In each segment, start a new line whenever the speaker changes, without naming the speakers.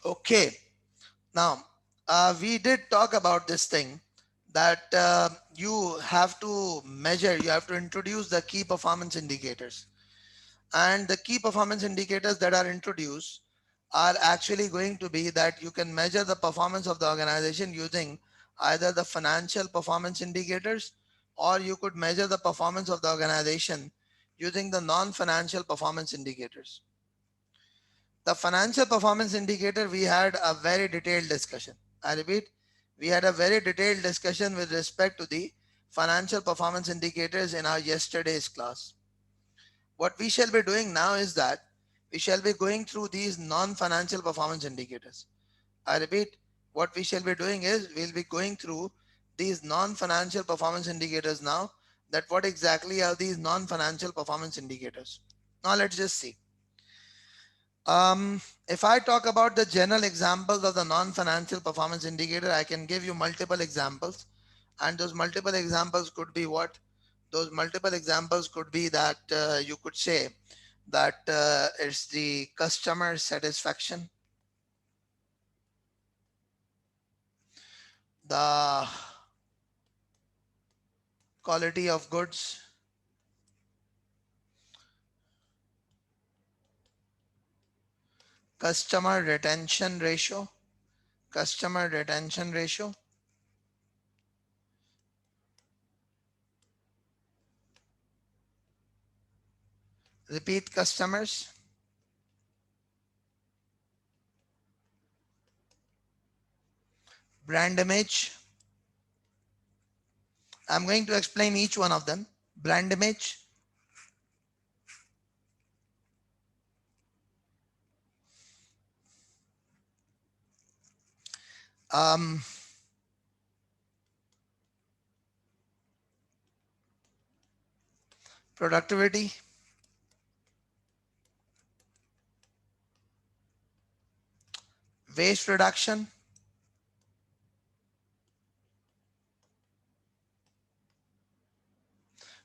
Okay, now we did talk about this thing that you have to measure, you have to introduce the key performance indicators. And the key performance indicators that are introduced are actually going to be that you can measure the performance of the organization using either the financial performance indicators, or you could measure the performance of the organization using the non-financial performance indicators. The financial performance indicator, we had a very detailed discussion. I repeat, we had a very detailed discussion with respect to the financial performance indicators in our yesterday's class. What we shall be doing now is that we shall be going through these non-financial performance indicators. I repeat, what we shall be doing is we'll be going through these non-financial performance indicators now. That what exactly are these non-financial performance indicators? Now let's just see. If I talk about the general examples of the non-financial performance indicator, I can give you multiple examples, and those multiple examples could be what? Those multiple examples could be that you could say that it's the customer satisfaction, the quality of goods, customer retention ratio, customer retention ratio, repeat customers, brand image. I'm going to explain each one of them. Brand image, um, productivity, waste reduction,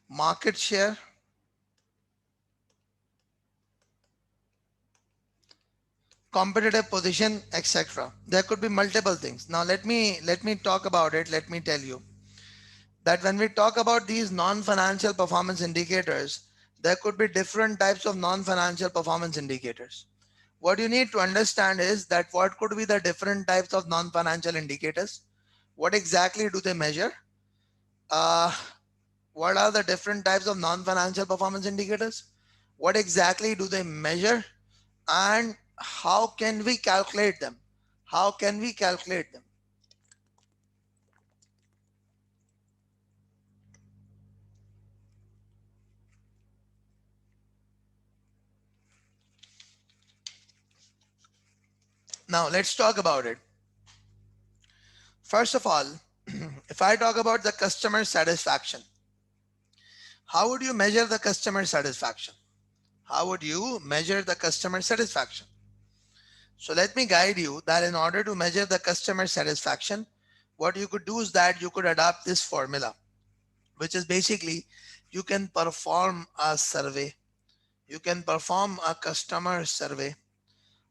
market share, competitive position, etc. There could be multiple things. Now let me talk about it. Let me tell you that when we talk about these non-financial performance indicators, there could be different types of non-financial performance indicators. What you need to understand is that what could be the different types of non-financial indicators? What exactly do they measure? Uh, what are the different types of non-financial performance indicators? What exactly do they measure? And how can we calculate them? How can we calculate them? Now let's talk about it. First of all, if I talk about the customer satisfaction, how would you measure the customer satisfaction? How would you measure the customer satisfaction? So let me guide you that in order to measure the customer satisfaction, what you could do is that you could adopt this formula, which is basically you can perform a survey. You can perform a customer survey,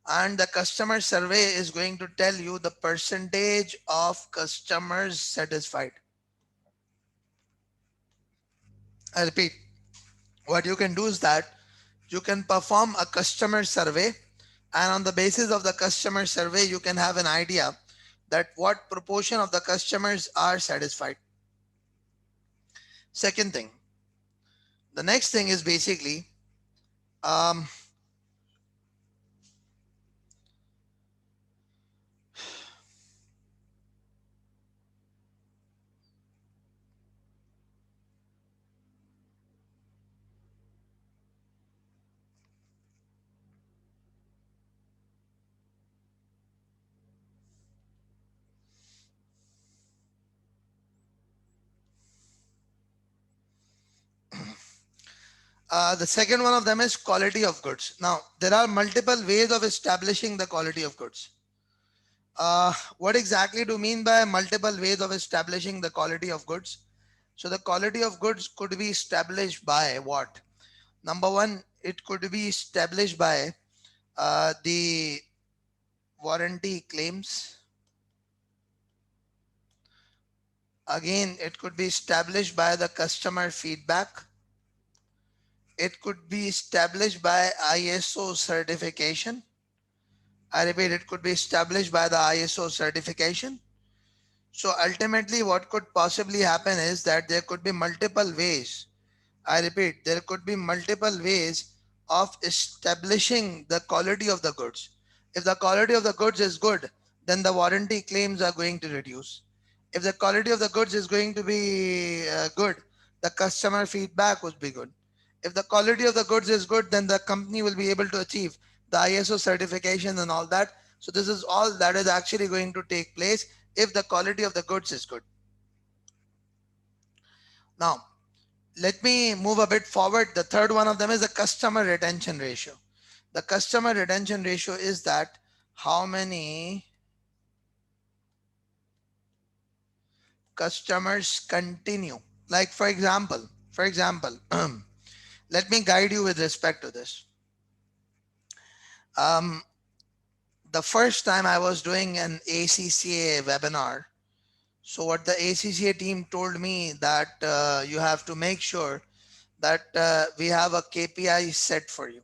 and the customer survey is going to tell you the percentage of customers satisfied. I repeat, what you can do is that you can perform a customer survey, and on the basis of the customer survey you can have an idea that what proportion of the customers are satisfied. Second thing, the next thing is basically um, the second one of them is quality of goods. Now there are multiple ways of establishing the quality of goods. What exactly do you mean by multiple ways of establishing the quality of goods? So the quality of goods could be established by what? Number one, it could be established by the warranty claims. Again, it could be established by the customer feedback. It could be established by ISO certification. I repeat, it could be established by the ISO certification. So ultimately, what could possibly happen is that there could be multiple ways. I repeat, there could be multiple ways of establishing the quality of the goods. If the quality of the goods is good, then the warranty claims are going to reduce. If the quality of the goods is going to be good, the customer feedback would be good. If the quality of the goods is good, then the company will be able to achieve the ISO certification and all that. So this is all that is actually going to take place if the quality of the goods is good. Now, let me move a bit forward. The third one of them is the customer retention ratio. The customer retention ratio is that how many customers continue. Like for example, let me guide you with respect to this. Um, the first time I was doing an ACCA webinar, so what the ACCA team told me that you have to make sure that we have a KPI set for you.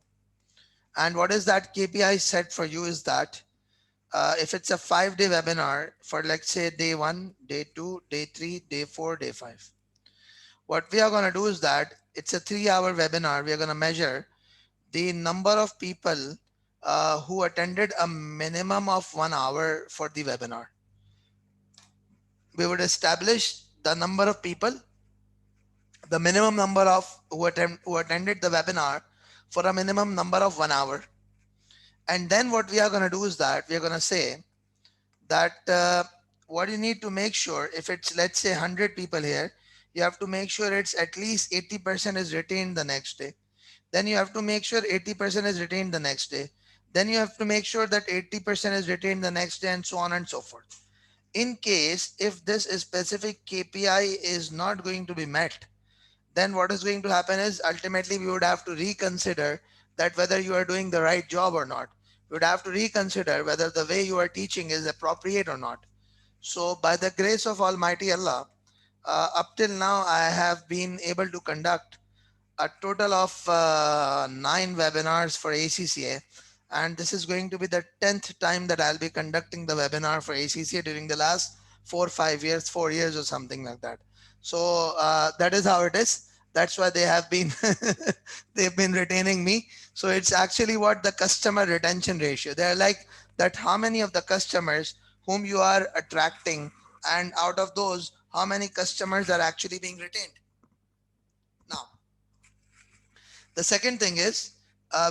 And what is that KPI set for you is that if it's a 5-day webinar for, let's say, day 1, day 2, day 3, day 4, day 5, what we are going to do is that it's a 3-hour webinar. We are going to measure the number of people who attended a minimum of 1 hour for the webinar. We would establish the number of people, the minimum number of who attended the webinar for a minimum number of 1 hour. And then what we are going to do is that we are going to say that what you need to make sure, if it's, let's say, 100 people here, you have to make sure it's at least 80% is retained the next day. Then you have to make sure 80% is retained the next day. Then you have to make sure that 80% is retained the next day, and so on and so forth. In case if this specific KPI is not going to be met, then what is going to happen is ultimately we would have to reconsider that whether you are doing the right job or not. We would have to reconsider whether the way you are teaching is appropriate or not. So by the grace of Almighty Allah, up till now I have been able to conduct a total of 9 webinars for ACCA, and this is going to be the 10th time that I'll be conducting the webinar for ACCA during the last 4 5 years, 4 years or something like that. So that is how it is. That's why they have been they've been retaining me. So it's actually what the customer retention ratio. They're like that how many of the customers whom you are attracting, and out of those, how many customers are actually being retained. Now, the second thing is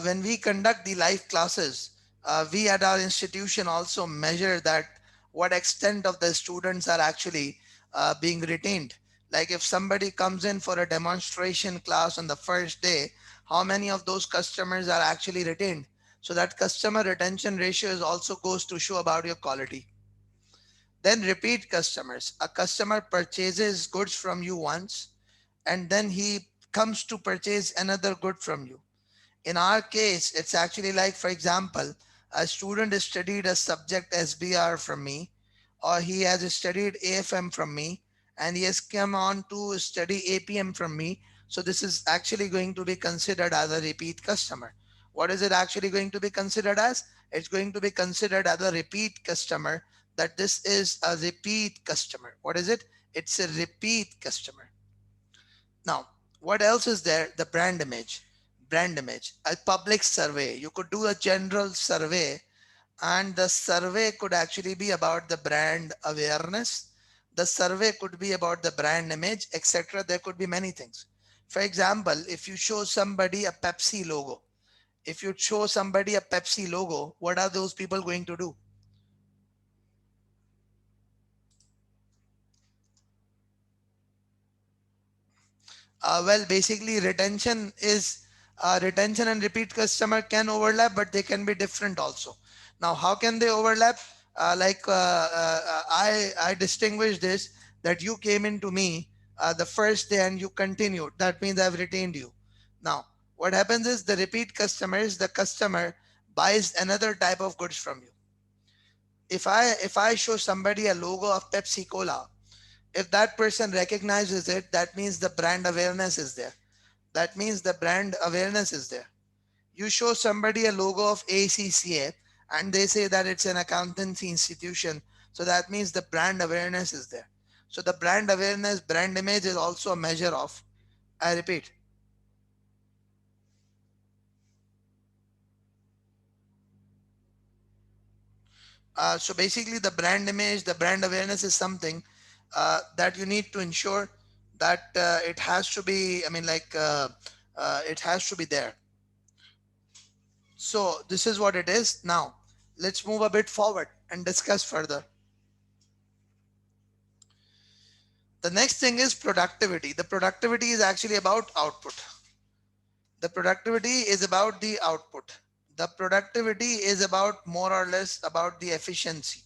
when we conduct the live classes, we at our institution also measure that what extent of the students are actually being retained. Like if somebody comes in for a demonstration class on the first day, how many of those customers are actually retained? So that customer retention ratio is also goes to show about your quality. Then repeat customers. A customer purchases goods from you once, and then he comes to purchase another good from you. In our case, it's actually like, for example, a student has studied a subject SBR from me, or he has studied AFM from me, and he has come on to study APM from me. So this is actually going to be considered as a repeat customer. What is it actually going to be considered as? It's going to be considered as a repeat customer, that this is a repeat customer. What is it? It's a repeat customer. Now, what else is there? The brand image. Brand image, a public survey. You could do a general survey, and the survey could actually be about the brand awareness. The survey could be about the brand image, etc. There could be many things. For example, if you show somebody a Pepsi logo, what are those people going to do? Well, basically retention and repeat customer can overlap, but they can be different also. Now, how can they overlap? I distinguish this, that you came into me the first day and you continued. That means I've retained you. Now, what happens is the repeat customer is the customer buys another type of goods from you. If I show somebody a logo of Pepsi Cola, if that person recognizes it, that means the brand awareness is there. That means the brand awareness is there. You show somebody a logo of ACCA and they say that it's an accountancy institution, so that means the brand awareness is there. So the brand awareness, brand image is also a measure of, I repeat. So basically, the brand image, the brand awareness is something that you need to ensure that it has to be, I mean, it has to be there. So this is what it is. Now, let's move a bit forward and discuss further. The next thing is productivity. The productivity is actually about output. The productivity is about the output. The productivity is about more or less about the efficiency.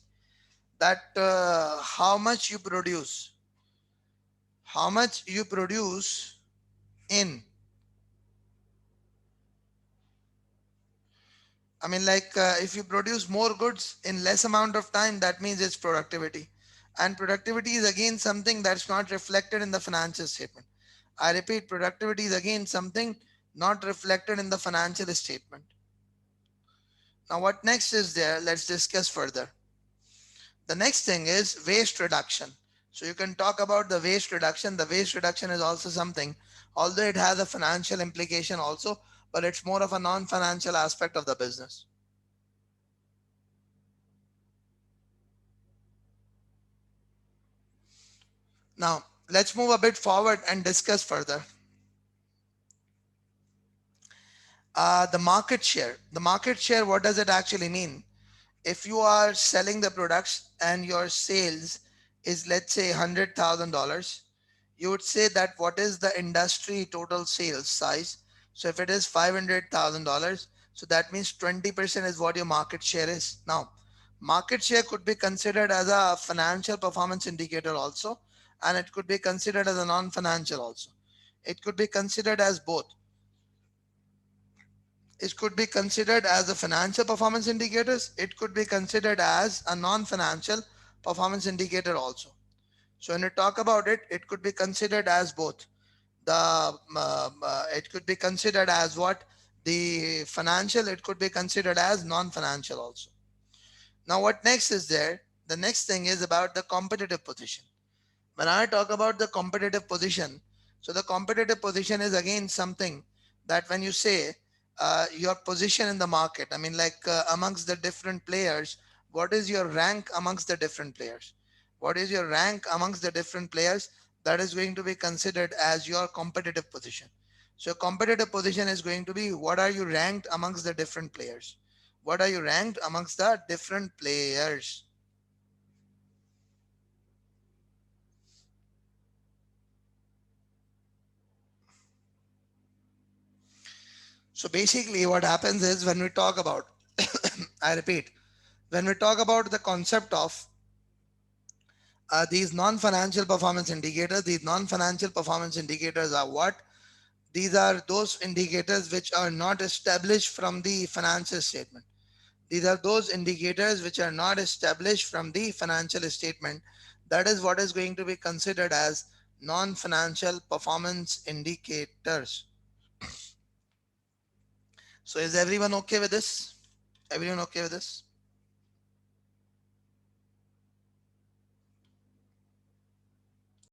That how much you produce, how much you produce in, I mean, if you produce more goods in less amount of time, that means it's productivity. And productivity is again something that's not reflected in the financial statement. I repeat, productivity is again something not reflected in the financial statement. Now, what next is there? Let's discuss further. The next thing is waste reduction. So you can talk about the waste reduction. The waste reduction is also something, although it has a financial implication also, but it's more of a non-financial aspect of the business. Now, let's move a bit forward and discuss further. The market share. The market share, what does it actually mean? If you are selling the products and your sales is, let's say, $100,000, you would say that what is the industry total sales size? So if it is $500,000, so that means 20% is what your market share is. Now, market share could be considered as a financial performance indicator also, and it could be considered as a non-financial also. It could be considered as both. It could be considered as a financial performance indicators. It could be considered as a non-financial performance indicator also. So when you talk about it, it could be considered as both. It could be considered as what, the financial. It could be considered as non-financial also. Now, what next is there? The next thing is about the competitive position. When I talk about the competitive position, so the competitive position is again something that when you say your position in the market, I mean, amongst the different players, what is your rank amongst the different players? What is your rank amongst the different players? That is going to be considered as your competitive position. So competitive position is going to be, what are you ranked amongst the different players? What are you ranked amongst the different players? So basically, what happens is when we talk about, I repeat, when we talk about the concept of these non-financial performance indicators, these non-financial performance indicators are what? These are those indicators which are not established from the financial statement. These are those indicators which are not established from the financial statement. That is what is going to be considered as non-financial performance indicators. So is everyone okay with this? Everyone okay with this?